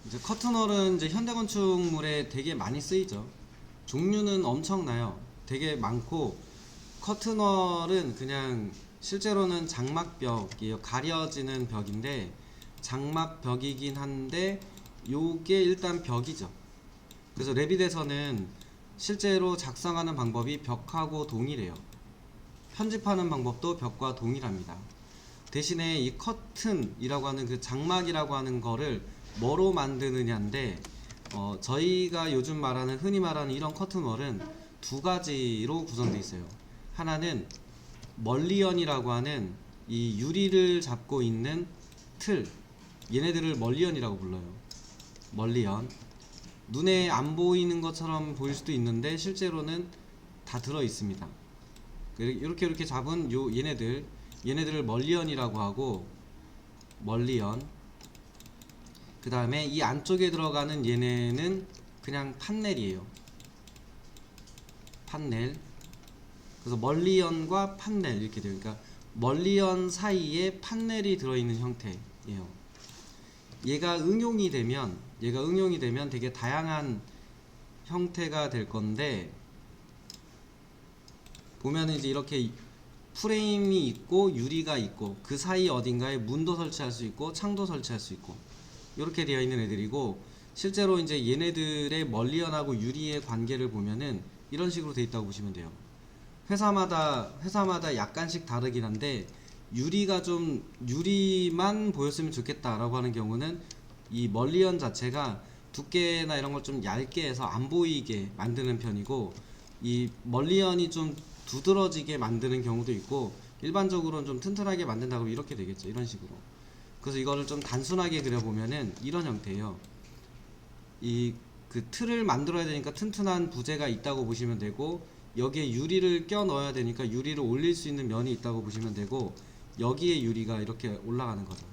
이제 커튼홀은 이제 현대건축물에 되게 많이 쓰이죠. 종류는 엄청나요. 되게 많고, 커튼홀은 그냥 실제로는 장막벽이에요. 가려지는 벽인데 장막벽이긴 한데 요게 일단 벽이죠. 그래서 레빗에서는 실제로 작성하는 방법이 벽하고 동일해요. 편집하는 방법도 벽과 동일합니다. 대신에 이 커튼이라고 하는 그 장막이라고 하는 거를 뭐로 만드느냐인데, 저희가 요즘 말하는 흔히 말하는 이런 커튼월은 두 가지로 구성되어 있어요. 하나는 멀리언이라고 하는 이 유리를 잡고 있는 틀, 얘네들을 멀리언이라고 불러요. 멀리언. 눈에 안 보이는 것처럼 보일 수도 있는데 실제로는 다 들어 있습니다. 이렇게 잡은 얘네들을 멀리언이라고 하고, 멀리언. 그 다음에 이 안쪽에 들어가는 얘네는 그냥 판넬이에요. 판넬. 그래서 멀리언과 판넬 이렇게 돼요. 그러니까 멀리언 사이에 판넬이 들어있는 형태예요. 얘가 응용이 되면 되게 다양한 형태가 될 건데, 보면 이제 이렇게 프레임이 있고 유리가 있고 그 사이 어딘가에 문도 설치할 수 있고 창도 설치할 수 있고 이렇게 되어 있는 애들이고, 실제로 이제 얘네들의 멀리언하고 유리의 관계를 보면은 이런 식으로 되어 있다고 보시면 돼요. 회사마다 약간씩 다르긴 한데, 유리만 보였으면 좋겠다라고 하는 경우는 이 멀리언 자체가 두께나 이런 걸 좀 얇게 해서 안 보이게 만드는 편이고, 이 멀리언이 좀 두드러지게 만드는 경우도 있고, 일반적으로는 좀 튼튼하게 만든다고 이렇게 되겠죠. 이런 식으로. 그래서 이거를 좀 단순하게 그려보면은 이런 형태예요. 그 틀을 만들어야 되니까 튼튼한 부재가 있다고 보시면 되고, 여기에 유리를 껴 넣어야 되니까 유리를 올릴 수 있는 면이 있다고 보시면 되고, 여기에 유리가 이렇게 올라가는 거죠.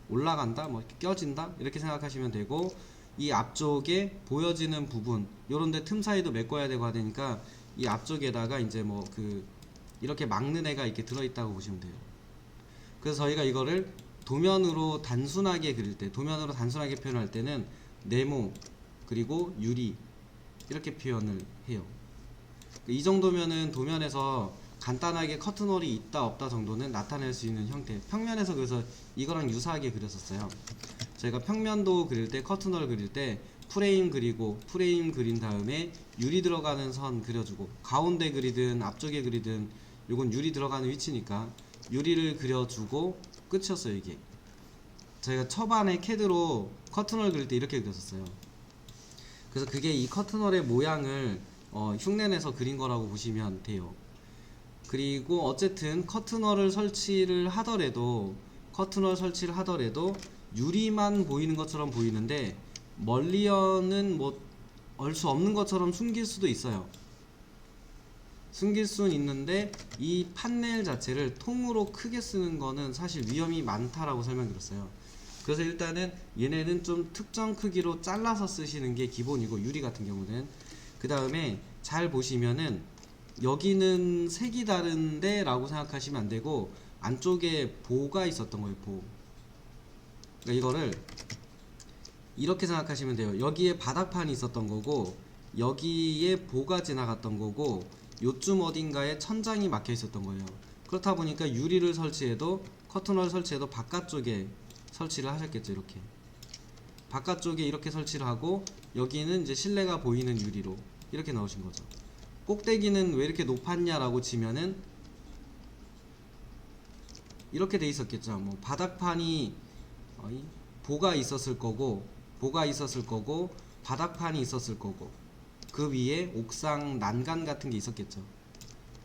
올라간다, 뭐 껴진다 이렇게 생각하시면 되고, 이 앞쪽에 보여지는 부분 요런데 틈 사이도 메꿔야 되고 하니까 이 앞쪽에다가 이제 뭐 이렇게 막는 애가 이렇게 들어있다고 보시면 돼요. 그래서 저희가 이거를 도면으로 단순하게 표현할 때는 네모 그리고 유리 이렇게 표현을 해요. 이 정도면은 도면에서 간단하게 커튼홀이 있다 없다 정도는 나타낼 수 있는 형태. 평면에서 그래서 이거랑 유사하게 그렸었어요. 저희가 평면도 그릴 때, 커튼홀 그릴 때 프레임 그린 다음에 유리 들어가는 선 그려주고, 가운데 그리든 앞쪽에 그리든 요건 유리 들어가는 위치니까 유리를 그려주고 끝이었어요. 이게 저희가 초반에 캐드로 커튼홀 그릴 때 이렇게 그렸었어요. 그래서 그게 이 커튼홀의 모양을 흉내내서 그린 거라고 보시면 돼요. 그리고 어쨌든 커튼홀 설치를 하더라도 유리만 보이는 것처럼 보이는데, 멀리언은 뭐 얼 수 없는 것처럼 숨길 수도 있어요. 숨길 수는 있는데 이 판넬 자체를 통으로 크게 쓰는 거는 사실 위험이 많다라고 설명드렸어요. 그래서 일단은 얘네는 좀 특정 크기로 잘라서 쓰시는 게 기본이고, 유리 같은 경우는. 그 다음에 잘 보시면은 여기는 색이 다른데 라고 생각하시면 안 되고, 안쪽에 보가 있었던 거예요. 보. 그러니까 이거를 이렇게 생각하시면 돼요. 여기에 바닥판이 있었던 거고, 여기에 보가 지나갔던 거고, 요쯤 어딘가에 천장이 막혀 있었던 거예요. 그렇다 보니까 유리를 설치해도, 커튼홀 설치해도 바깥쪽에 설치를 하셨겠죠. 이렇게 바깥쪽에 이렇게 설치를 하고, 여기는 이제 실내가 보이는 유리로 이렇게 넣으신 거죠. 꼭대기는 왜 이렇게 높았냐라고 치면은 이렇게 돼 있었겠죠. 뭐 바닥판이 보가 있었을 거고 바닥판이 있었을 거고, 그 위에 옥상 난간 같은 게 있었겠죠.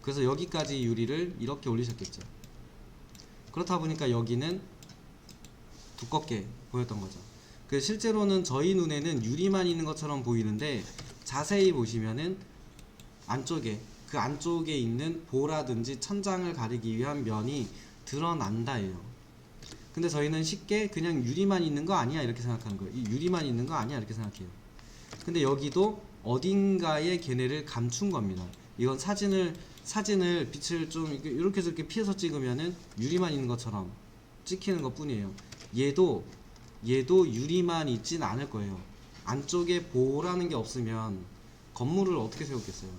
그래서 여기까지 유리를 이렇게 올리셨겠죠. 그렇다 보니까 여기는 두껍게 보였던 거죠. 그래서 실제로는 저희 눈에는 유리만 있는 것처럼 보이는데, 자세히 보시면은 그 안쪽에 있는 보라든지 천장을 가리기 위한 면이 드러난다예요. 근데 저희는 쉽게 그냥 유리만 있는 거 아니야 이렇게 생각하는 거예요. 이 유리만 있는 거 아니야 이렇게 생각해요. 근데 여기도 어딘가에 걔네를 감춘 겁니다. 이건 사진을 빛을 좀 이렇게 저렇게 피해서 찍으면은 유리만 있는 것처럼 찍히는 것 뿐이에요. 얘도 얘도 유리만 있진 않을 거예요. 안쪽에 보라는 게 없으면 건물을 어떻게 세우겠어요.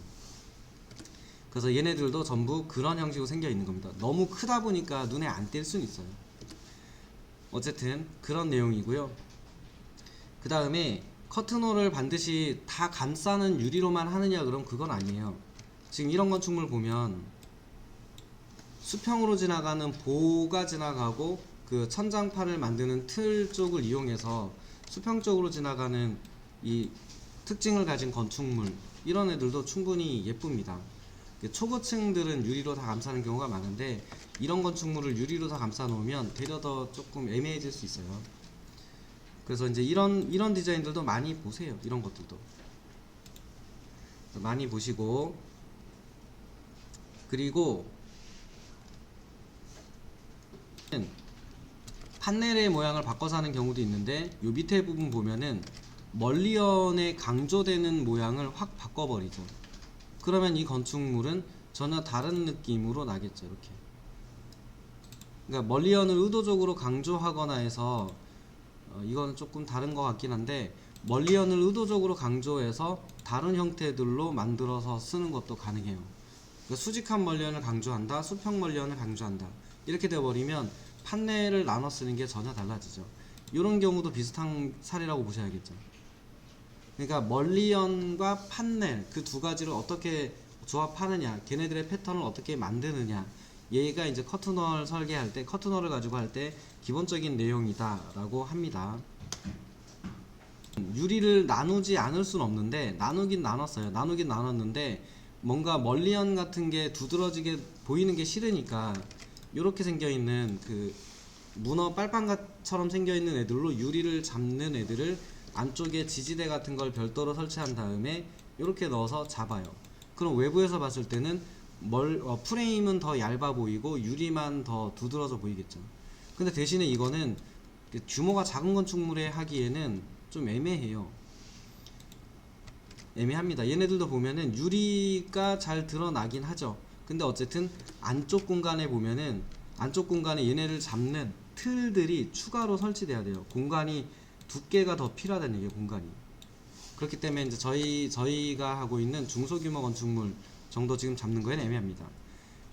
그래서 얘네들도 전부 그런 형식으로 생겨 있는 겁니다. 너무 크다 보니까 눈에 안 띌 수는 있어요. 어쨌든 그런 내용이고요. 그 다음에 커튼홀을 반드시 다 감싸는 유리로만 하느냐, 그럼 그건 아니에요. 지금 이런 건축물 보면 수평으로 지나가는 보가 지나가고 그 천장판을 만드는 틀 쪽을 이용해서 수평 쪽으로 지나가는 이 특징을 가진 건축물, 이런 애들도 충분히 예쁩니다. 초고층들은 유리로 다 감싸는 경우가 많은데 이런 건축물을 유리로 다 감싸 놓으면 되려 더 조금 애매해질 수 있어요. 그래서 이제 이런 디자인들도 많이 보세요. 이런 것들도 많이 보시고, 그리고 판넬의 모양을 바꿔서 하는 경우도 있는데 요 밑에 부분 보면은 멀리언에 강조되는 모양을 확 바꿔버리죠. 그러면 이 건축물은 전혀 다른 느낌으로 나겠죠. 이렇게. 그러니까 멀리언을 의도적으로 강조하거나 해서 이거는 조금 다른 것 같긴 한데, 멀리언을 의도적으로 강조해서 다른 형태들로 만들어서 쓰는 것도 가능해요. 그러니까 수직한 멀리언을 강조한다, 수평 멀리언을 강조한다, 이렇게 되어버리면 판넬을 나눠 쓰는 게 전혀 달라지죠. 이런 경우도 비슷한 사례라고 보셔야겠죠. 그러니까 멀리언과 판넬, 그 두 가지를 어떻게 조합하느냐, 걔네들의 패턴을 어떻게 만드느냐, 얘가 이제 커튼홀 설계할 때, 커튼홀을 가지고 할 때 기본적인 내용이다 라고 합니다. 유리를 나누지 않을 수는 없는데, 나누긴 나눴는데 뭔가 멀리언 같은 게 두드러지게 보이는 게 싫으니까 이렇게 생겨있는 그 문어 빨판처럼 생겨있는 애들로 유리를 잡는 애들을 안쪽에 지지대 같은 걸 별도로 설치한 다음에 이렇게 넣어서 잡아요. 그럼 외부에서 봤을 때는 프레임은 더 얇아 보이고 유리만 더 두드러져 보이겠죠. 근데 대신에 이거는 규모가 작은 건축물에 하기에는 좀 애매해요. 애매합니다. 얘네들도 보면은 유리가 잘 드러나긴 하죠. 근데 어쨌든 안쪽 공간에 보면은, 안쪽 공간에 얘네를 잡는 틀들이 추가로 설치돼야 돼요. 공간이 두께가 더 필요하다는 얘기예요. 공간이. 그렇기 때문에 이제 저희가 하고 있는 중소규모 건축물 정도 지금 잡는 거에는 애매합니다.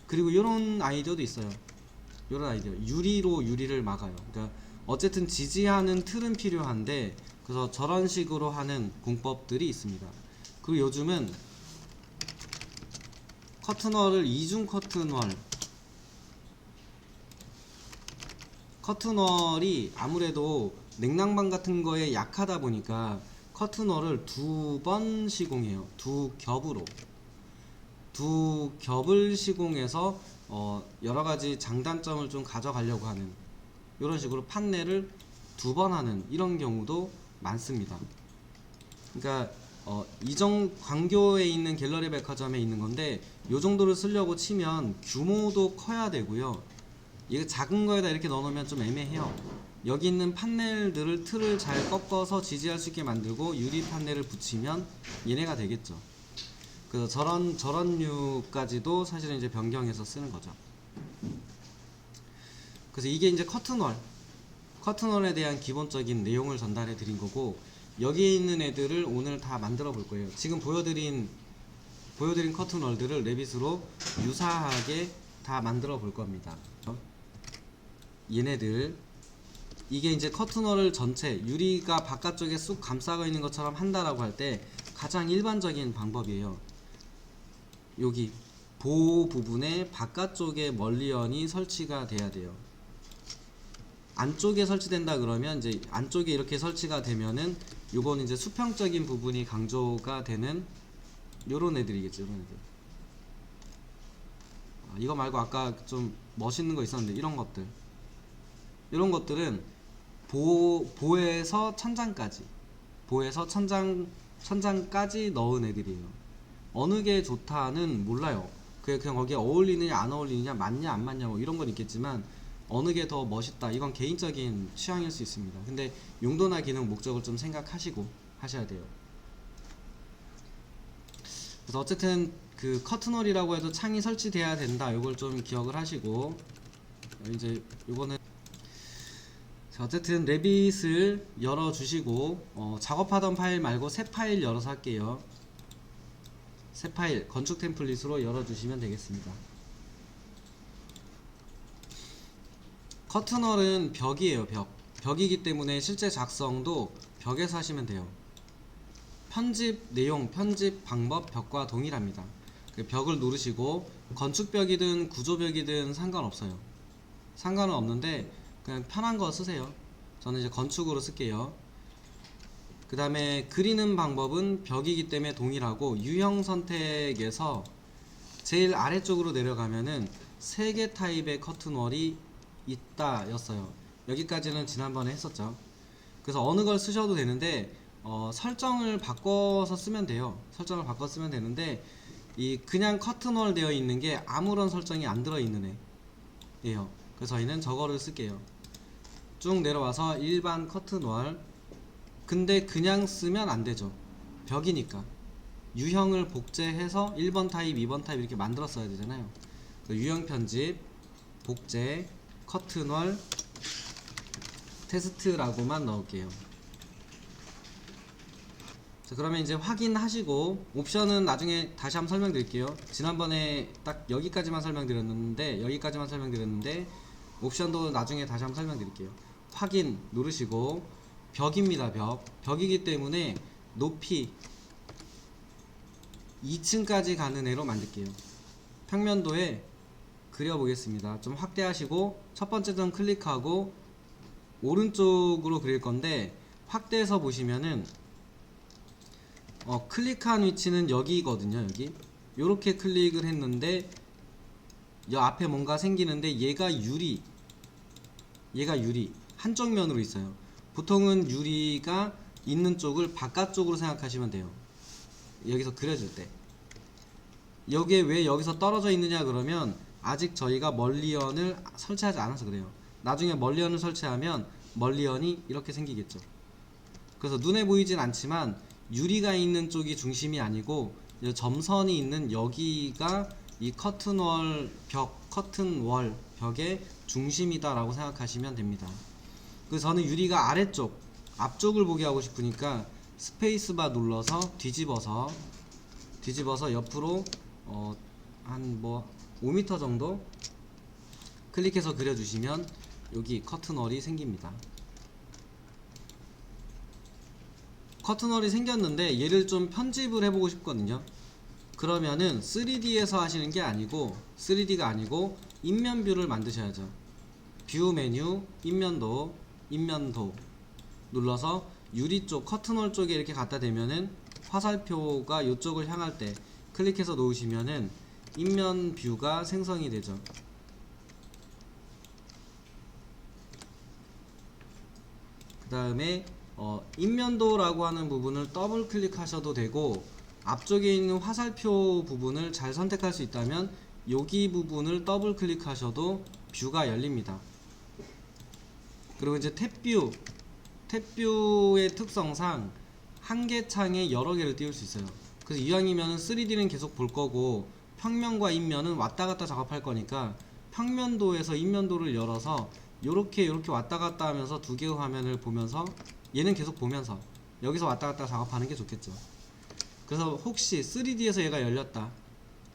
그리고 이런 아이디어도 있어요. 이런 아이디어, 유리로 유리를 막아요. 그러니까 어쨌든 지지하는 틀은 필요한데, 그래서 저런 식으로 하는 공법들이 있습니다. 그리고 요즘은 커튼홀을 이중 커튼홀이 아무래도 냉난방 같은 거에 약하다 보니까 커튼홀을 두 번 시공해요. 두 겹을 시공해서 여러가지 장단점을 좀 가져가려고 하는, 이런 식으로 판넬을 두 번 하는 이런 경우도 많습니다. 그러니까 광교에 있는 갤러리 백화점에 있는 건데, 요 정도를 쓰려고 치면 규모도 커야 되고요. 이게 작은 거에다 이렇게 넣어놓으면 좀 애매해요. 여기 있는 판넬들을 틀을 잘 꺾어서 지지할 수 있게 만들고 유리 판넬을 붙이면 얘네가 되겠죠. 그래서 저런 류까지도 사실은 이제 변경해서 쓰는 거죠. 그래서 이게 이제 커튼홀에 대한 기본적인 내용을 전달해 드린 거고, 여기에 있는 애들을 오늘 다 만들어 볼 거예요. 지금 보여드린 커튼홀들을 레빗으로 유사하게 다 만들어 볼 겁니다. 얘네들, 이게 이제 커튼홀을 전체 유리가 바깥쪽에 쑥 감싸고 있는 것처럼 한다라고 할 때 가장 일반적인 방법이에요. 여기 보 부분에 바깥쪽에 멀리언이 설치가 돼야 돼요. 안쪽에 설치된다 그러면 이제 안쪽에 이렇게 설치가 되면은 요거는 이제 수평적인 부분이 강조가 되는 요런 애들이겠죠. 요런 애들. 이거 말고 아까 좀 멋있는 거 있었는데, 이런 것들은 보에서 천장까지 넣은 애들이에요. 어느 게 좋다는 몰라요. 그냥 거기에 어울리느냐 안 어울리느냐, 맞냐 안 맞냐 뭐 이런 건 있겠지만, 어느 게 더 멋있다, 이건 개인적인 취향일 수 있습니다. 근데 용도나 기능, 목적을 좀 생각하시고 하셔야 돼요. 그래서 어쨌든 그 커튼홀이라고 해도 창이 설치돼야 된다, 이걸 좀 기억을 하시고, 이제 요거는 자, 어쨌든 레빗을 열어주시고 작업하던 파일 말고 새 파일 열어서 할게요. 새 파일 건축 템플릿으로 열어주시면 되겠습니다. 커튼월은 벽이에요. 벽이기 때문에 실제 작성도 벽에서 하시면 돼요. 편집 내용, 편집 방법 벽과 동일합니다. 벽을 누르시고 건축벽이든 구조벽이든 상관없어요. 상관은 없는데 그냥 편한 거 쓰세요. 저는 이제 건축으로 쓸게요. 그 다음에 그리는 방법은 벽이기 때문에 동일하고 유형 선택에서 제일 아래쪽으로 내려가면은 3개 타입의 커튼월이 있다 였어요. 여기까지는 지난번에 했었죠. 그래서 어느 걸 쓰셔도 되는데 설정을 바꿔서 쓰면 돼요. 설정을 바꿔 쓰면 되는데 이 그냥 커튼월 되어 있는 게 아무런 설정이 안 들어 있는 애예요. 그래서 저희는 저거를 쓸게요. 쭉 내려와서 일반 커튼월. 근데 그냥 쓰면 안 되죠. 벽이니까 유형을 복제해서 1번 타입 2번 타입 이렇게 만들었어야 되잖아요. 유형 편집 복제 커튼월 테스트라고만 넣을게요. 자, 그러면 이제 확인하시고 옵션은 나중에 다시 한번 설명드릴게요. 지난번에 딱 여기까지만 설명드렸는데 옵션도 나중에 다시 한번 설명드릴게요. 확인 누르시고 벽입니다. 벽이기 때문에 높이 2층까지 가는 애로 만들게요. 평면도에 그려보겠습니다. 좀 확대하시고 첫 번째 점 클릭하고 오른쪽으로 그릴 건데 확대해서 보시면은 클릭한 위치는 여기거든요. 여기 요렇게 클릭을 했는데 이 앞에 뭔가 생기는데 얘가 유리 한쪽 면으로 있어요. 보통은 유리가 있는 쪽을 바깥쪽으로 생각하시면 돼요. 여기서 그려줄 때 여기에 왜 여기서 떨어져 있느냐 그러면 아직 저희가 멀리언을 설치하지 않아서 그래요. 나중에 멀리언을 설치하면 멀리언이 이렇게 생기겠죠. 그래서 눈에 보이진 않지만 유리가 있는 쪽이 중심이 아니고 점선이 있는 여기가 이 커튼월 벽의 중심이다 라고 생각하시면 됩니다. 그래서 저는 유리가 아래쪽 앞쪽을 보게 하고 싶으니까 스페이스바 눌러서 뒤집어서 옆으로 한 5m 정도 클릭해서 그려주시면 여기 커튼월이 생깁니다. 커튼월이 생겼는데 얘를 좀 편집을 해보고 싶거든요. 그러면은 3D에서 하시는 게 아니고 3D가 아니고 인면뷰를 만드셔야죠. 뷰 메뉴 인면도 눌러서 유리 쪽 커튼월 쪽에 이렇게 갖다 대면은 화살표가 이쪽을 향할 때 클릭해서 놓으시면은 인면 뷰가 생성이 되죠. 그 다음에 인면도라고 하는 부분을 더블 클릭하셔도 되고 앞쪽에 있는 화살표 부분을 잘 선택할 수 있다면 여기 부분을 더블 클릭하셔도 뷰가 열립니다. 그리고 이제 탭뷰의 특성상 한 개 창에 여러 개를 띄울 수 있어요. 그래서 이왕이면 3D는 계속 볼 거고 평면과 인면은 왔다 갔다 작업할 거니까 평면도에서 인면도를 열어서 요렇게 왔다 갔다 하면서 두 개의 화면을 보면서 얘는 계속 보면서 여기서 왔다 갔다 작업하는 게 좋겠죠. 그래서 혹시 3D에서 얘가 열렸다,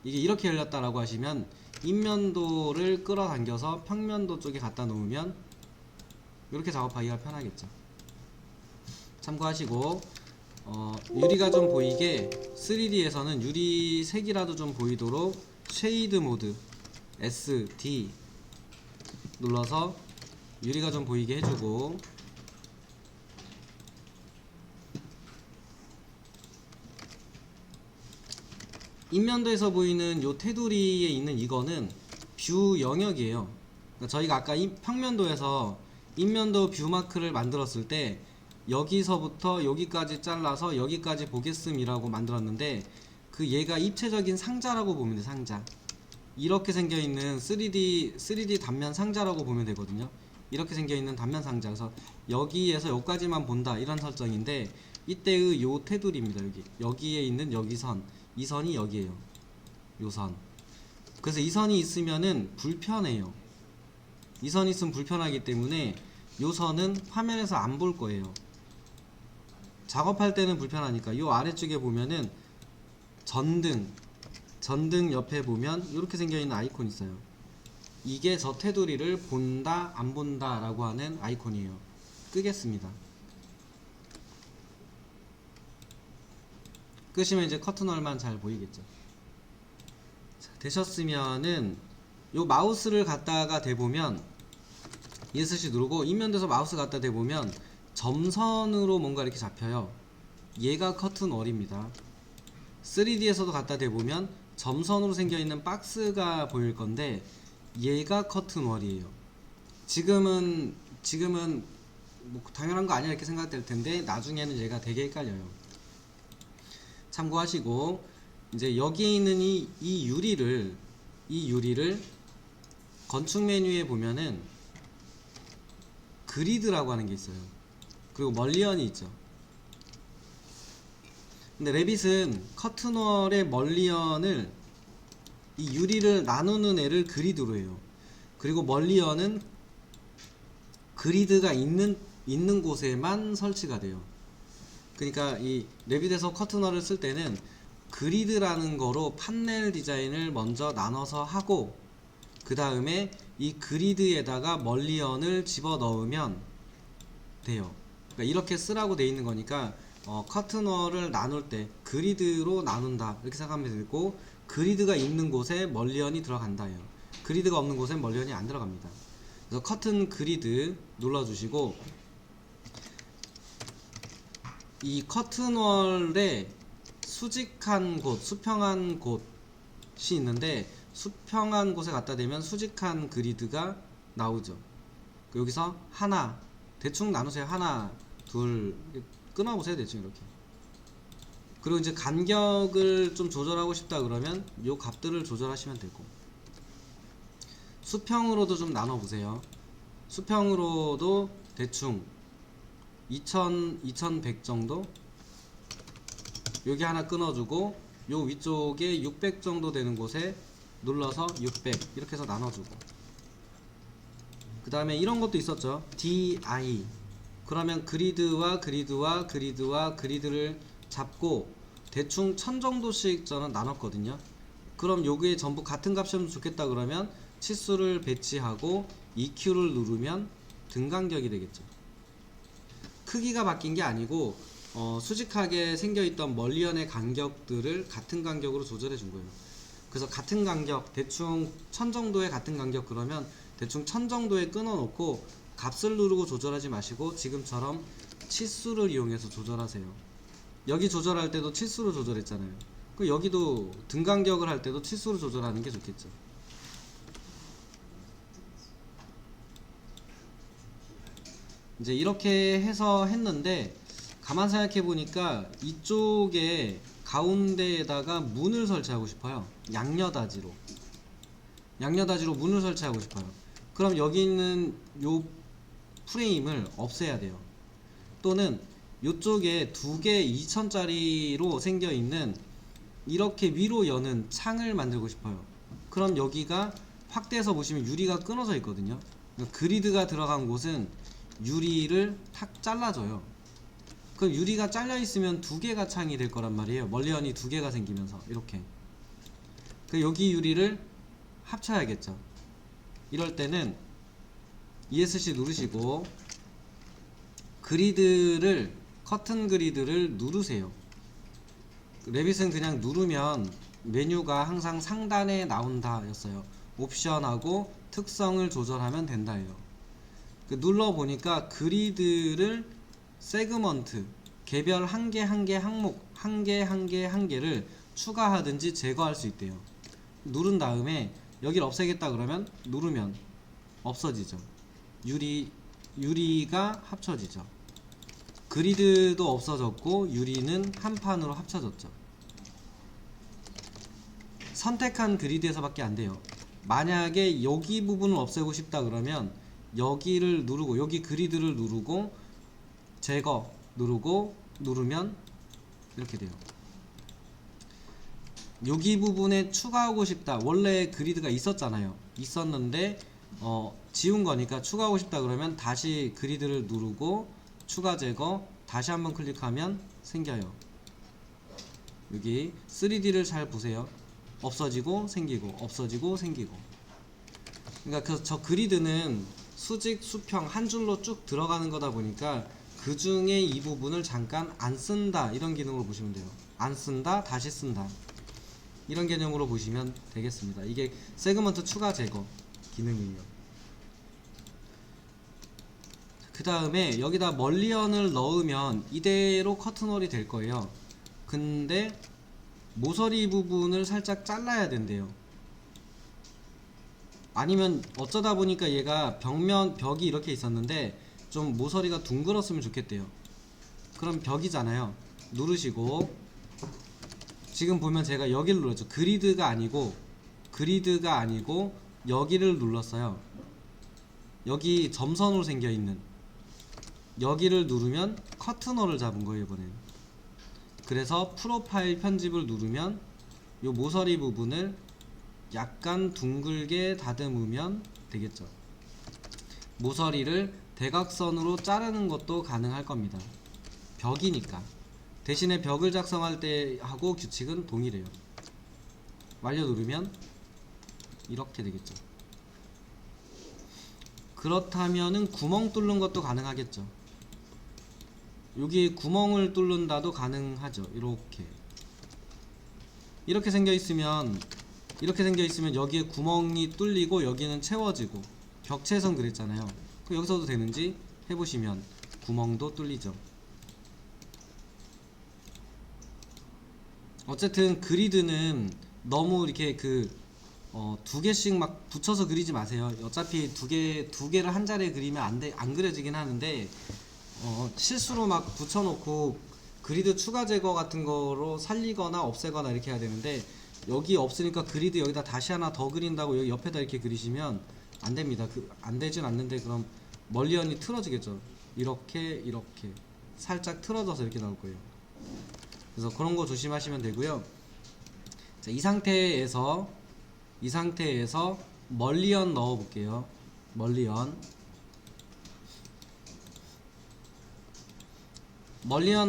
이게 이렇게 열렸다 라고 하시면 인면도를 끌어당겨서 평면도 쪽에 갖다 놓으면 이렇게 작업하기가 편하겠죠. 참고하시고 유리가 좀 보이게 3D에서는 유리 색이라도 좀 보이도록 쉐이드 모드 SD 눌러서 유리가 좀 보이게 해주고, 인면도에서 보이는 요 테두리에 있는 이거는 뷰 영역이에요. 그러니까 저희가 아까 평면도에서 인면도 뷰 마크를 만들었을 때 여기서부터 여기까지 잘라서 여기까지 보겠음이라고 만들었는데 그 얘가 입체적인 상자라고 보면 돼요. 상자. 이렇게 생겨있는 3D 단면 상자라고 보면 되거든요. 이렇게 생겨있는 단면 상자. 그래서 여기에서 여기까지만 본다 이런 설정인데 이때의 요 테두리입니다. 여기에 있는 여기선, 이 선이 여기에요. 요 선. 그래서 이 선이 있으면은 불편해요. 이 선이 있으면 불편하기 때문에 요 선은 화면에서 안 볼 거예요. 작업할 때는 불편하니까. 요 아래쪽에 보면은 전등 옆에 보면 이렇게 생겨있는 아이콘 있어요. 이게 저 테두리를 본다 안 본다 라고 하는 아이콘이에요. 끄겠습니다. 끄시면 이제 커튼월만 잘 보이겠죠. 자, 되셨으면은 요 마우스를 갖다가 대보면 ESC 누르고 인면대서 마우스 갖다 대보면 점선으로 뭔가 이렇게 잡혀요. 얘가 커튼월입니다. 3D에서도 갖다 대보면 점선으로 생겨있는 박스가 보일 건데 얘가 커튼월이에요. 지금은 뭐 당연한 거 아니야 이렇게 생각될 텐데 나중에는 얘가 되게 헷갈려요. 참고하시고, 이제 여기에 있는 이 유리를 건축 메뉴에 보면은 그리드라고 하는 게 있어요. 그리고 멀리언이 있죠. 근데 레빗은 커튼월의 멀리언을 이 유리를 나누는 애를 그리드로 해요. 그리고 멀리언은 그리드가 있는 곳에만 설치가 돼요. 그러니까 이 레빗에서 커튼월을 쓸 때는 그리드라는 거로 판넬 디자인을 먼저 나눠서 하고 그 다음에 이 그리드에다가 멀리언을 집어 넣으면 돼요. 그러니까 이렇게 쓰라고 돼 있는 거니까 커튼월을 나눌 때 그리드로 나눈다 이렇게 생각하면 되고, 그리드가 있는 곳에 멀리언이 들어간다예요. 그리드가 없는 곳에 멀리언이 안 들어갑니다. 그래서 커튼 그리드 눌러주시고, 이 커튼월에 수직한 곳, 수평한 곳이 있는데 수평한 곳에 갖다 대면 수직한 그리드가 나오죠. 여기서 하나 대충 나누세요. 하나 둘 끊어보세요. 대충 이렇게. 그리고 이제 간격을 좀 조절하고 싶다 그러면 요 값들을 조절하시면 되고, 수평으로도 좀 나눠보세요. 수평으로도 대충 2100 정도? 여기 하나 끊어주고 요 위쪽에 600 정도 되는 곳에 눌러서 600 이렇게 해서 나눠주고, 그 다음에 이런 것도 있었죠. DI. 그러면 그리드와 그리드를 잡고 대충 1000 정도씩 저는 나눴거든요. 그럼 요게 전부 같은 값이면 좋겠다 그러면 치수를 배치하고 EQ를 누르면 등간격이 되겠죠. 크기가 바뀐 게 아니고 수직하게 생겨있던 멀리언의 간격들을 같은 간격으로 조절해 준 거예요. 그래서 같은 간격, 대충 1000 정도의 같은 간격 그러면 대충 1000 정도에 끊어 놓고 값을 누르고 조절하지 마시고 지금처럼 치수를 이용해서 조절하세요. 여기 조절할 때도 치수로 조절했잖아요. 그 여기도 등간격을 할 때도 치수로 조절하는 게 좋겠죠. 이제 이렇게 해서 했는데 가만 생각해 보니까 이쪽에 가운데에다가 문을 설치하고 싶어요. 양녀다지로 문을 설치하고 싶어요. 그럼 여기 있는 요 프레임을 없애야 돼요. 또는 요쪽에 두 개 2000짜리로 생겨 있는 이렇게 위로 여는 창을 만들고 싶어요. 그럼 여기가 확대해서 보시면 유리가 끊어져 있거든요. 그러니까 그리드가 들어간 곳은 유리를 탁 잘라줘요. 그럼 유리가 잘려 있으면 두 개가 창이 될 거란 말이에요. 멀리언이 두 개가 생기면서 이렇게. 그 여기 유리를 합쳐야겠죠. 이럴 때는 ESC 누르시고 그리드를, 커튼 그리드를 누르세요. 레빗은 그냥 누르면 메뉴가 항상 상단에 나온다 였어요. 옵션하고 특성을 조절하면 된다예요. 눌러보니까 그리드를 세그먼트, 개별 한 개 항목, 한 개를 추가하든지 제거할 수 있대요. 누른 다음에 여기를 없애겠다 그러면 누르면 없어지죠. 유리가 합쳐지죠. 그리드도 없어졌고 유리는 한 판으로 합쳐졌죠. 선택한 그리드에서 밖에 안 돼요. 만약에 여기 부분을 없애고 싶다 그러면 여기를 누르고 여기 그리드를 누르고 제거 누르고 누르면 이렇게 돼요. 여기 부분에 추가하고 싶다. 원래 그리드가 있었잖아요. 있었는데 지운 거니까 추가하고 싶다 그러면 다시 그리드를 누르고 추가 제거 다시 한번 클릭하면 생겨요. 여기 3D를 잘 보세요. 없어지고 생기고 없어지고 생기고. 그러니까 저 그리드는 수직 수평 한 줄로 쭉 들어가는 거다 보니까 그 중에 이 부분을 잠깐 안 쓴다 이런 기능으로 보시면 돼요. 안 쓴다 다시 쓴다 이런 개념으로 보시면 되겠습니다. 이게 세그먼트 추가 제거 기능이에요. 그 다음에 여기다 멀리언을 넣으면 이대로 커튼홀이 될 거예요. 근데 모서리 부분을 살짝 잘라야 된대요. 아니면 어쩌다 보니까 얘가 벽이 이렇게 있었는데 좀 모서리가 둥글었으면 좋겠대요. 그럼 벽이잖아요. 누르시고 지금 보면 제가 여기를 눌렀죠. 그리드가 아니고 여기를 눌렀어요. 여기 점선으로 생겨있는 여기를 누르면 커튼홀을 잡은 거예요 이번엔. 그래서 프로파일 편집을 누르면 요 모서리 부분을 약간 둥글게 다듬으면 되겠죠. 모서리를 대각선으로 자르는 것도 가능할 겁니다. 벽이니까. 대신에 벽을 작성할 때 하고 규칙은 동일해요. 완료 누르면 이렇게 되겠죠. 그렇다면은 구멍 뚫는 것도 가능하겠죠. 여기 구멍을 뚫는다도 가능하죠. 이렇게 생겨 있으면 여기에 구멍이 뚫리고 여기는 채워지고 벽체선 그랬잖아요. 그럼 여기서도 되는지 해보시면 구멍도 뚫리죠. 어쨌든 그리드는 너무 이렇게 두 개씩 막 붙여서 그리지 마세요. 어차피 두 개를 한 자리에 그리면 안 그려지긴 하는데 실수로 막 붙여놓고 그리드 추가 제거 같은 거로 살리거나 없애거나 이렇게 해야 되는데 여기 없으니까 그리드 여기다 다시 하나 더 그린다고 여기 옆에다 이렇게 그리시면 안 됩니다. 안 되진 않는데 그럼 멀리언이 틀어지겠죠. 이렇게 살짝 틀어져서 이렇게 나올 거예요. 그래서 그런 거 조심하시면 되고요. 자, 이 상태에서 멀리언 넣어 볼게요. 멀리언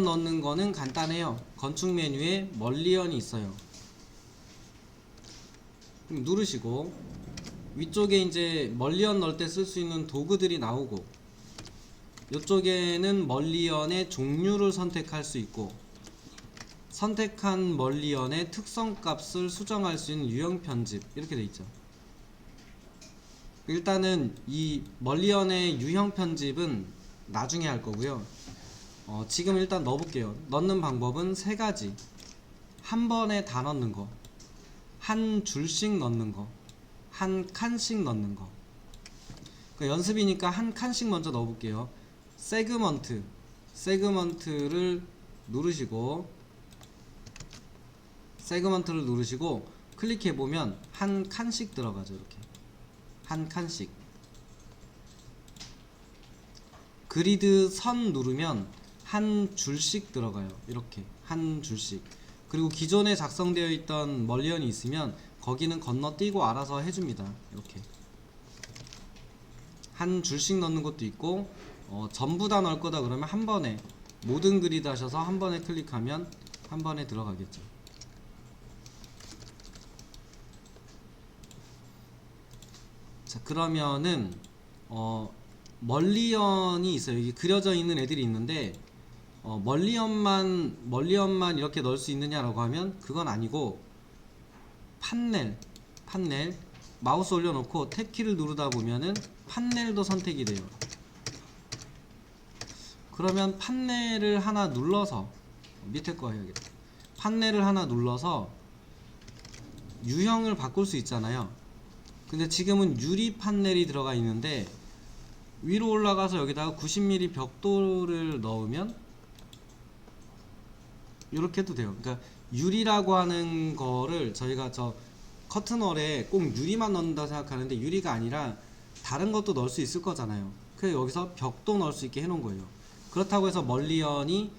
넣는 거는 간단해요. 건축 메뉴에 멀리언이 있어요. 그럼 누르시고 위쪽에 이제 멀리언 넣을 때 쓸 수 있는 도구들이 나오고 이쪽에는 멀리언의 종류를 선택할 수 있고 선택한 멀리언의 특성값을 수정할 수 있는 유형 편집 이렇게 돼 있죠. 일단은 이 멀리언의 유형 편집은 나중에 할 거고요. 지금 일단 넣어볼게요. 넣는 방법은 세 가지. 한 번에 다 넣는 거, 한 줄씩 넣는 거, 한 칸씩 넣는 거. 연습이니까 한 칸씩 먼저 넣어볼게요. 세그먼트를 누르시고 클릭해보면 한 칸씩 들어가죠. 이렇게 한 칸씩. 그리드 선 누르면 한 줄씩 들어가요. 이렇게 한 줄씩. 그리고 기존에 작성되어 있던 멀리언이 있으면 거기는 건너뛰고 알아서 해줍니다. 이렇게 한 줄씩 넣는 것도 있고 전부 다 넣을 거다 그러면 한 번에 모든 그리드 하셔서 한 번에 클릭하면 한 번에 들어가겠죠. 자, 그러면은 멀리언이 있어요. 여기 그려져 있는 애들이 있는데 멀리언만 이렇게 넣을 수 있느냐라고 하면 그건 아니고 판넬 마우스 올려놓고 탭키를 누르다 보면은 판넬도 선택이 돼요. 그러면 판넬을 하나 눌러서 밑에 거 해야겠다. 판넬을 하나 눌러서 유형을 바꿀 수 있잖아요. 근데 지금은 유리 판넬이 들어가 있는데 위로 올라가서 여기다가 90mm 벽돌을 넣으면 이렇게 해도 돼요. 그러니까 유리라고 하는 거를 저희가 저 커튼홀에 꼭 유리만 넣는다 생각하는데 유리가 아니라 다른 것도 넣을 수 있을 거잖아요. 그래서 여기서 벽도 넣을 수 있게 해놓은 거예요. 그렇다고 해서 멀리언이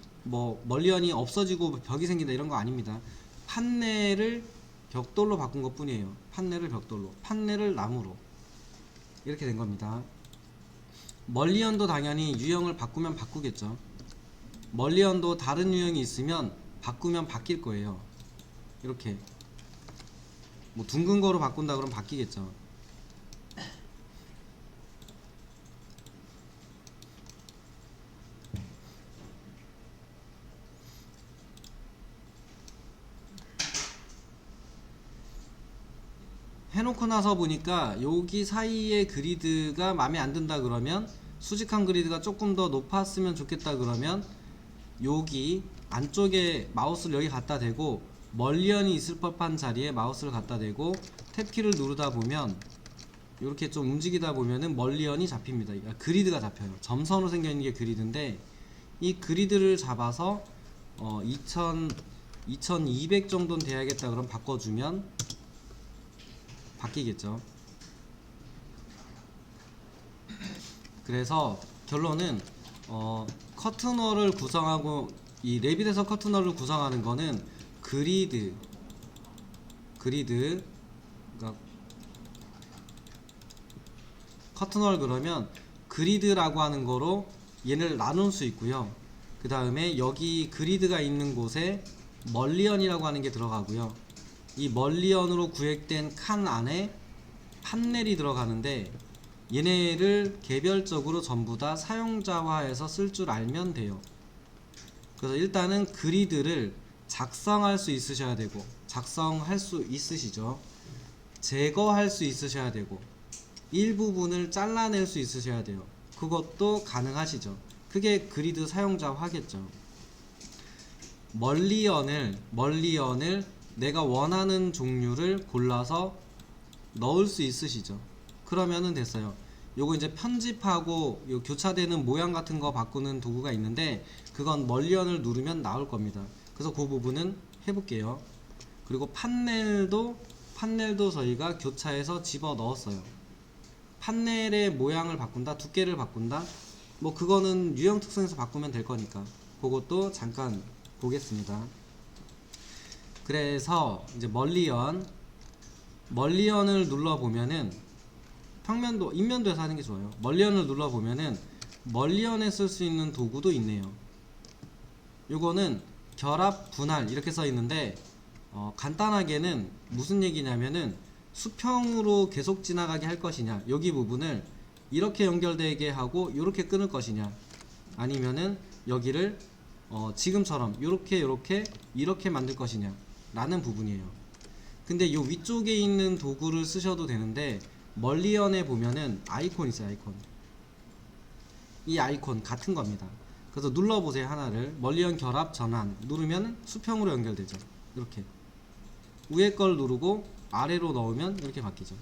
없어지고 벽이 생긴다 이런 거 아닙니다. 판넬을 벽돌로 바꾼 것 뿐이에요. 판넬을 벽돌로, 판넬을 나무로 이렇게 된 겁니다. 멀리언도 당연히 유형을 바꾸면 바꾸겠죠. 멀리언도 다른 유형이 있으면 바꾸면 바뀔 거예요. 이렇게 뭐 둥근 거로 바꾼다 그러면 바뀌겠죠. 해놓고 나서 보니까 여기 사이에 그리드가 마음에 안 든다 그러면, 수직한 그리드가 조금 더 높았으면 좋겠다 그러면 여기 안쪽에 마우스를 여기 갖다 대고 멀리언이 있을 법한 자리에 마우스를 갖다 대고 탭키를 누르다 보면 이렇게 좀 움직이다 보면은 멀리언이 잡힙니다. 그리드가 잡혀요. 점선으로 생겨있는 게 그리드인데, 이 그리드를 잡아서 2200 정도는 돼야겠다 그럼 바꿔주면 바뀌겠죠. 그래서 결론은 커튼월을 구성하고, 이 레빗에서 커튼월을 구성하는 거는 그리드 그러니까 커튼월 그러면 그리드라고 하는 거로 얘를 나눌 수 있고요. 그 다음에 여기 그리드가 있는 곳에 멀리언이라고 하는 게 들어가고요. 이 멀리언으로 구획된 칸 안에 판넬이 들어가는데, 얘네를 개별적으로 전부 다 사용자화해서 쓸 줄 알면 돼요. 그래서 일단은 그리드를 작성할 수 있으셔야 되고, 작성할 수 있으시죠. 제거할 수 있으셔야 되고, 일부분을 잘라낼 수 있으셔야 돼요. 그것도 가능하시죠. 그게 그리드 사용자화겠죠. 멀리언을 내가 원하는 종류를 골라서 넣을 수 있으시죠. 그러면은 됐어요. 요거 이제 편집하고 요 교차되는 모양 같은 거 바꾸는 도구가 있는데, 그건 멀리언을 누르면 나올 겁니다. 그래서 그 부분은 해볼게요. 그리고 판넬도 저희가 교차해서 집어 넣었어요. 판넬의 모양을 바꾼다, 두께를 바꾼다, 뭐 그거는 유형 특성에서 바꾸면 될 거니까 그것도 잠깐 보겠습니다. 그래서 이제 멀리언을 눌러보면은, 평면도, 인면도에서 하는 게 좋아요. 멀리언을 눌러보면은 멀리언에 쓸 수 있는 도구도 있네요. 요거는 결합 분할 이렇게 써 있는데, 간단하게는 무슨 얘기냐면은 수평으로 계속 지나가게 할 것이냐, 여기 부분을 이렇게 연결되게 하고 이렇게 끊을 것이냐, 아니면은 여기를 지금처럼 이렇게 만들 것이냐 라는 부분이에요. 근데 요 위쪽에 있는 도구를 쓰셔도 되는데, 멀리언에 보면은 아이콘 있어요. 아이콘, 이 아이콘 같은 겁니다. 그래서 눌러보세요. 하나를 멀리언 결합 전환 누르면 수평으로 연결되죠. 이렇게 위에 걸 누르고 아래로 넣으면 이렇게 바뀌죠.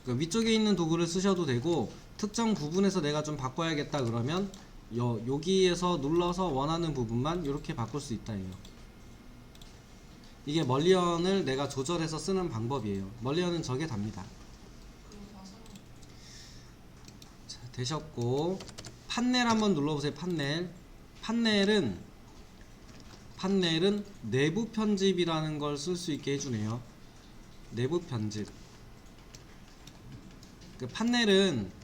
그러니까 위쪽에 있는 도구를 쓰셔도 되고, 특정 부분에서 내가 좀 바꿔야겠다 그러면 여기에서 눌러서 원하는 부분만 이렇게 바꿀 수 있다 예요. 이게 멀리언을 내가 조절해서 쓰는 방법이에요. 멀리언은 저게 답니다. 자, 되셨고, 판넬 한번 눌러보세요. 판넬은 내부 편집이라는 걸 쓸 수 있게 해주네요. 내부 편집. 그 판넬은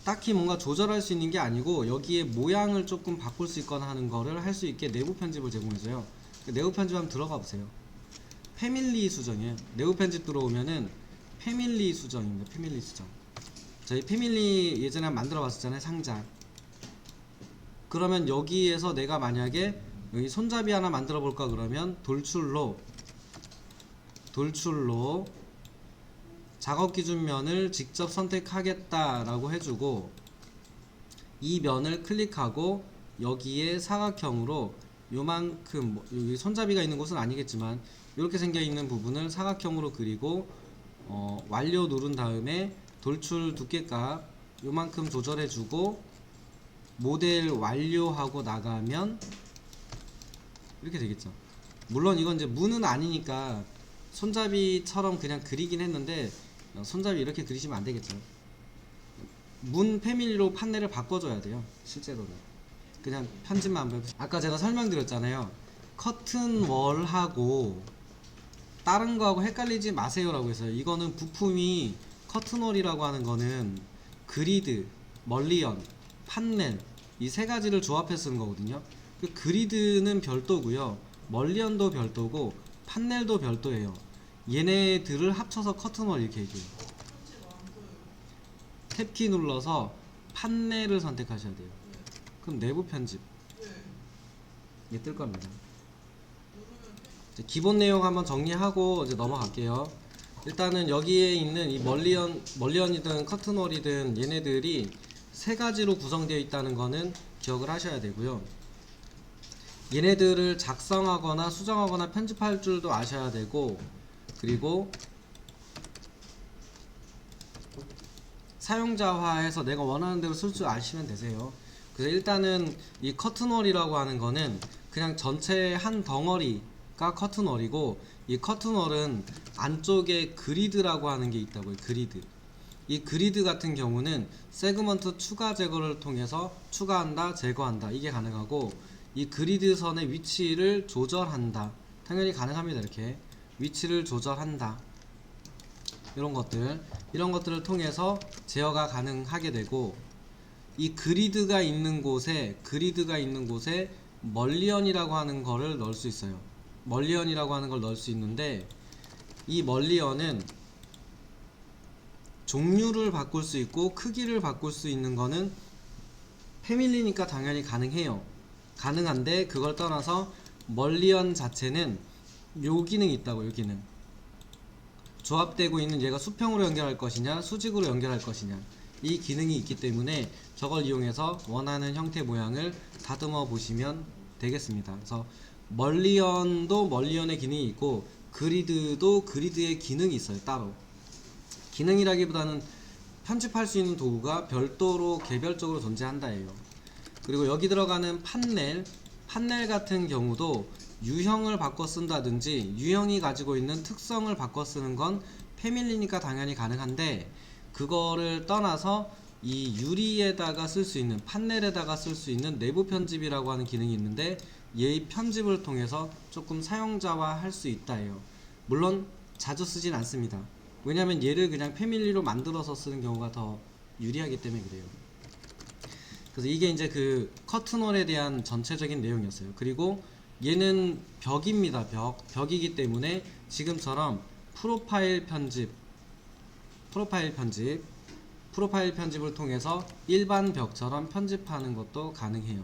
딱히 뭔가 조절할 수 있는 게 아니고, 여기에 모양을 조금 바꿀 수 있거나 하는 거를 할 수 있게 내부 편집을 제공해줘요. 내부 편집 한번 들어가 보세요. 패밀리 수정이에요. 내부 편집 들어오면은 패밀리 수정입니다. 패밀리 수정. 저희 패밀리 예전에 만들어 봤었잖아요. 상자. 그러면 여기에서 내가 만약에 여기 손잡이 하나 만들어 볼까 그러면 돌출로 작업 기준 면을 직접 선택하겠다 라고 해주고, 이 면을 클릭하고 여기에 사각형으로 요만큼, 여기 손잡이가 있는 곳은 아니겠지만 이렇게 생겨 있는 부분을 사각형으로 그리고 완료 누른 다음에 돌출 두께값 요만큼 조절해 주고 모델 완료하고 나가면 이렇게 되겠죠. 물론 이건 이제 문은 아니니까 손잡이처럼 그냥 그리긴 했는데, 손잡이 이렇게 그리시면 안 되겠죠. 문 패밀리로 판넬을 바꿔줘야 돼요. 실제로는 그냥 편집만 한번 해보세요. 아까 제가 설명드렸잖아요. 커튼 월하고 다른 거하고 헷갈리지 마세요라고 했어요. 이거는 부품이 커튼홀이라고 하는 거는 그리드, 멀리언, 판넬 이 세 가지를 조합해 쓰는 거거든요. 그 그리드는 별도고요. 멀리언도 별도고 판넬도 별도예요. 얘네들을 합쳐서 커튼홀 이렇게 얘기해요. 탭키 눌러서 판넬을 선택하셔야 돼요. 그럼 내부 편집 이게 뜰 겁니다. 이제 기본 내용 한번 정리하고 이제 넘어갈게요. 일단은 여기에 있는 이 멀리언이든 커튼홀이든 얘네들이 세 가지로 구성되어 있다는 거는 기억을 하셔야 되고요. 얘네들을 작성하거나 수정하거나 편집할 줄도 아셔야 되고, 그리고 사용자화해서 내가 원하는 대로 쓸 줄 아시면 되세요. 그래서 일단은 이 커튼홀이라고 하는 거는 그냥 전체 한 덩어리가 커튼홀이고, 이 커튼홀은 안쪽에 그리드라고 하는 게 있다고요. 그리드. 이 그리드 같은 경우는 세그먼트 추가 제거를 통해서 추가한다, 제거한다 이게 가능하고, 이 그리드 선의 위치를 조절한다, 당연히 가능합니다. 이렇게 위치를 조절한다, 이런 것들을 통해서 제어가 가능하게 되고, 이 그리드가 있는 곳에 멀리언이라고 하는 거를 넣을 수 있어요. 멀리언이라고 하는 걸 넣을 수 있는데, 이 멀리언은 종류를 바꿀 수 있고 크기를 바꿀 수 있는 거는 패밀리니까 당연히 가능해요. 가능한데 그걸 떠나서 멀리언 자체는 요 기능이 있다고. 요 기능, 조합되고 있는 얘가 수평으로 연결할 것이냐 수직으로 연결할 것이냐 이 기능이 있기 때문에 저걸 이용해서 원하는 형태 모양을 다듬어 보시면 되겠습니다. 그래서 멀리언도 멀리언의 기능이 있고 그리드도 그리드의 기능이 있어요. 따로 기능이라기보다는 편집할 수 있는 도구가 별도로 개별적으로 존재한다예요. 그리고 여기 들어가는 판넬 같은 경우도 유형을 바꿔 쓴다든지 유형이 가지고 있는 특성을 바꿔 쓰는 건 패밀리니까 당연히 가능한데, 그거를 떠나서 이 유리에다가 쓸 수 있는, 판넬에다가 쓸 수 있는 내부 편집이라고 하는 기능이 있는데, 얘의 편집을 통해서 조금 사용자화 할 수 있다예요. 물론 자주 쓰진 않습니다. 왜냐면 얘를 그냥 패밀리로 만들어서 쓰는 경우가 더 유리하기 때문에 그래요. 그래서 이게 이제 그 커튼홀에 대한 전체적인 내용이었어요. 그리고 얘는 벽입니다. 벽이기 때문에 지금처럼 프로파일 편집을 통해서 일반 벽처럼 편집하는 것도 가능해요.